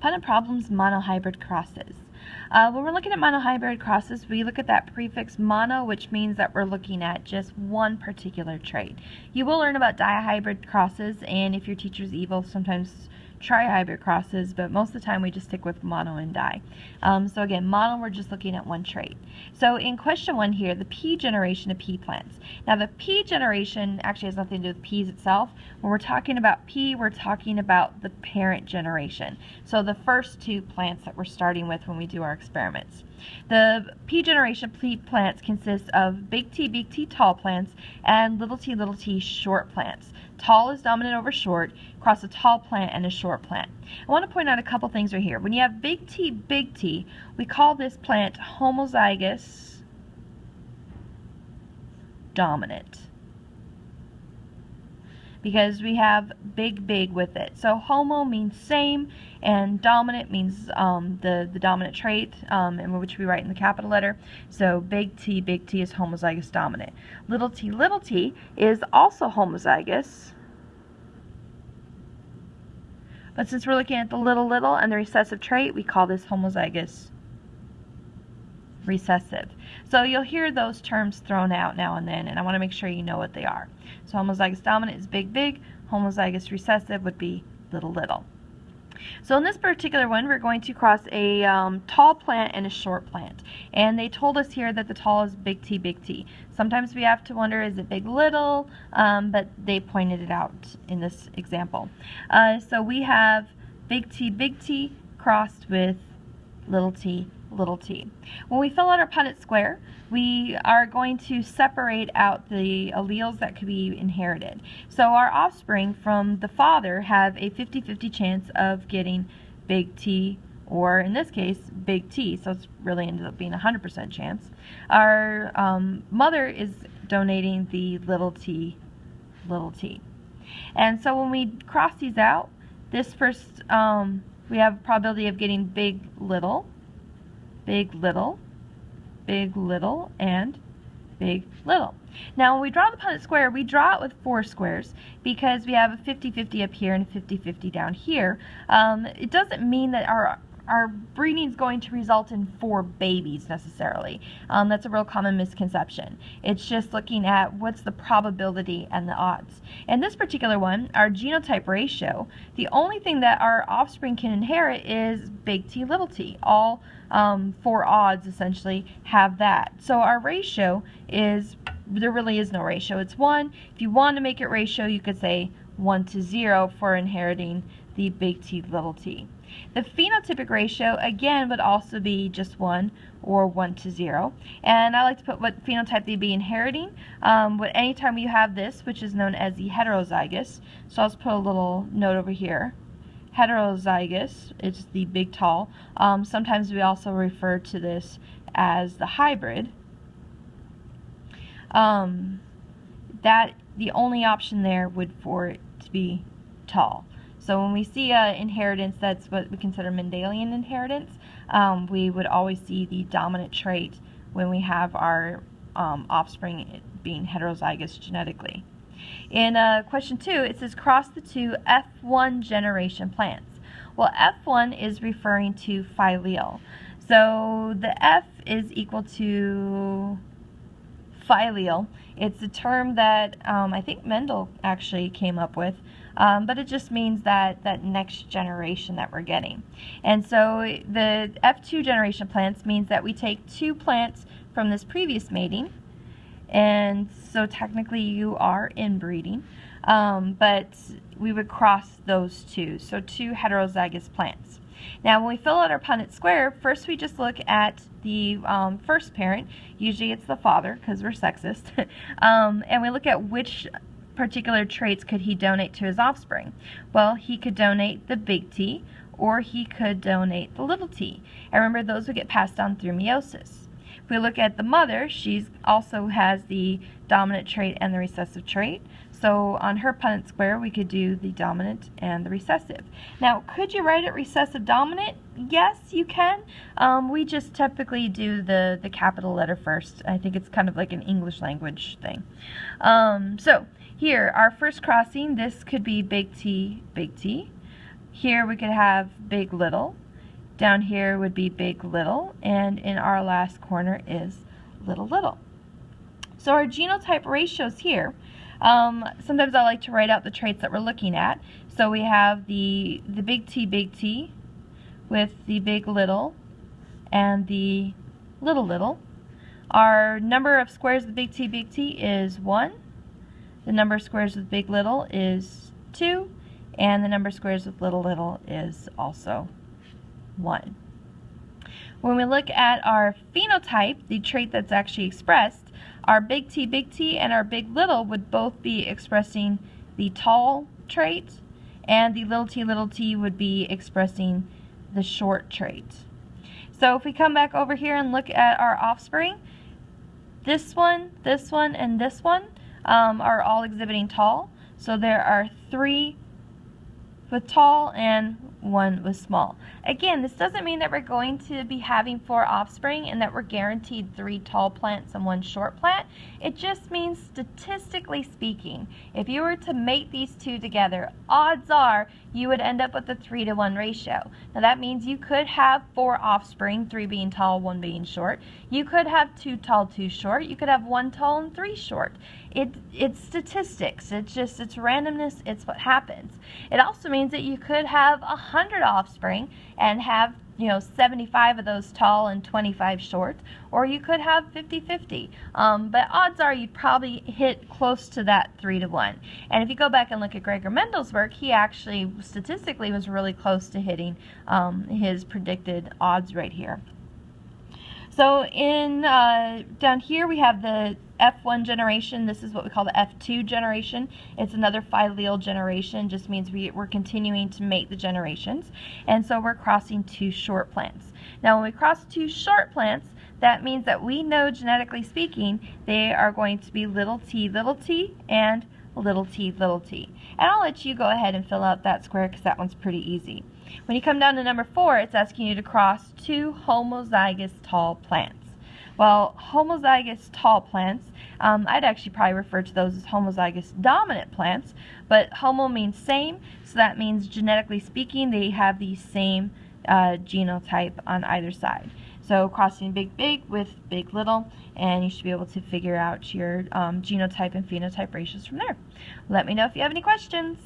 Punnett problems, monohybrid crosses. When we're looking at monohybrid crosses, we look at that prefix mono, which means that we're looking at just one particular trait. You will learn about dihybrid crosses, and if your teacher's evil, sometimes trihybrid crosses, but most of the time we just stick with mono and di. So again, mono, we're just looking at one trait. So in question 1 here, the pea generation of pea plants. Now the pea generation actually has nothing to do with peas itself. When we're talking about pea, we're talking about the parent generation. So the first 2 plants that we're starting with when we do our experiments. The pea generation of pea plants consists of big T tall plants and little t short plants. Tall is dominant over short, across a tall plant and a short plant. I want to point out a couple things right here. When you have big T, we call this plant homozygous dominant, because we have big with it. So homo means same, and dominant means the dominant trait, in which we write in the capital letter. So big T is homozygous dominant. Little t is also homozygous, but since we're looking at the little and the recessive trait, we call this homozygous recessive. So you'll hear those terms thrown out now and then, and I want to make sure you know what they are. So homozygous dominant is big, homozygous recessive would be little. So in this particular one, we're going to cross a tall plant and a short plant. And they told us here that the tall is big T. Sometimes we have to wonder, is it big little? But they pointed it out in this example. So we have big T crossed with little t. When we fill out our Punnett square, we are going to separate out the alleles that could be inherited. So our offspring from the father have a 50-50 chance of getting big T, or in this case, big T, so it's really ended up being a 100% chance. Our mother is donating the little t. And so when we cross these out, this first, we have a probability of getting big little, and big little. Now when we draw the Punnett square, we draw it with 4 squares because we have a 50-50 up here and a 50-50 down here. It doesn't mean that our breeding is going to result in 4 babies necessarily. That's a real common misconception. It's just looking at what's the probability and the odds. In this particular one, our genotype ratio, the only thing that our offspring can inherit is big T, little t. All 4 odds essentially have that. So our ratio is, there really is no ratio. It's 1. If you want to make it ratio, you could say 1:0 for inheriting the big T, little t. The phenotypic ratio, again, would also be just 1 or 1:0. And I like to put what phenotype they'd be inheriting. Anytime you have this, which is known as the heterozygous, so I'll just put a little note over here. Heterozygous, it's the big tall. Sometimes we also refer to this as the hybrid. That the only option there would for it to be tall. So when we see inheritance, that's what we consider Mendelian inheritance. We would always see the dominant trait when we have our offspring being heterozygous genetically. In question 2, it says cross the 2 F1 generation plants. Well, F1 is referring to phylele. So the F is equal to phylele. It's a term that I think Mendel actually came up with. But it just means that next generation that we're getting. And so the F2 generation plants means that we take 2 plants from this previous mating, and so technically you are inbreeding, but we would cross those 2, so 2 heterozygous plants. Now when we fill out our Punnett square, first we just look at the first parent, usually it's the father because we're sexist, and we look at which particular traits could he donate to his offspring. Well, he could donate the big T, or he could donate the little t. And remember, those would get passed down through meiosis. If we look at the mother, she also has the dominant trait and the recessive trait. So on her Punnett square, we could do the dominant and the recessive. Now, could you write it recessive dominant? Yes, you can. We just typically do the capital letter first. I think it's kind of like an English language thing. So here, our first crossing, this could be big T, big T. Here we could have big, little. Down here would be big, little. And in our last corner is little, little. So our genotype ratios here, sometimes I like to write out the traits that we're looking at. So we have the big T with the big, little and the little, little. Our number of squares with big T is 1. The number of squares with big, little is 2. And the number of squares with little, little is also 1. When we look at our phenotype, the trait that's actually expressed, our big T and our big, little would both be expressing the tall trait, and the little t would be expressing the short trait. So if we come back over here and look at our offspring, this one, and this one are all exhibiting tall. So there are 3 with tall and 1 with small. Again, this doesn't mean that we're going to be having 4 offspring and that we're guaranteed 3 tall plants and 1 short plant. It just means, statistically speaking, if you were to mate these two together, odds are you would end up with a 3-to-1 ratio. Now that means you could have 4 offspring, 3 being tall, 1 being short. You could have 2 tall, 2 short. You could have 1 tall and 3 short. It's statistics. It's randomness. It's what happens. It also means that you could have 100 offspring and have 75 of those tall and 25 short, or you could have 50-50. But odds are you'd probably hit close to that 3-to-1. And if you go back and look at Gregor Mendel's work, he actually statistically was really close to hitting his predicted odds right here. So in down here we have the F1 generation. This is what we call the F2 generation. It's another phyllele generation. Just means we're continuing to mate the generations. And so we're crossing 2 short plants. Now when we cross 2 short plants, that means that we know, genetically speaking, they are going to be little t and little t. And I'll let you go ahead and fill out that square because that one's pretty easy. When you come down to number 4, it's asking you to cross 2 homozygous tall plants. Well, homozygous tall plants, I'd actually probably refer to those as homozygous dominant plants, but homo means same, so that means genetically speaking they have the same genotype on either side. So crossing big with big little, and you should be able to figure out your genotype and phenotype ratios from there. Let me know if you have any questions.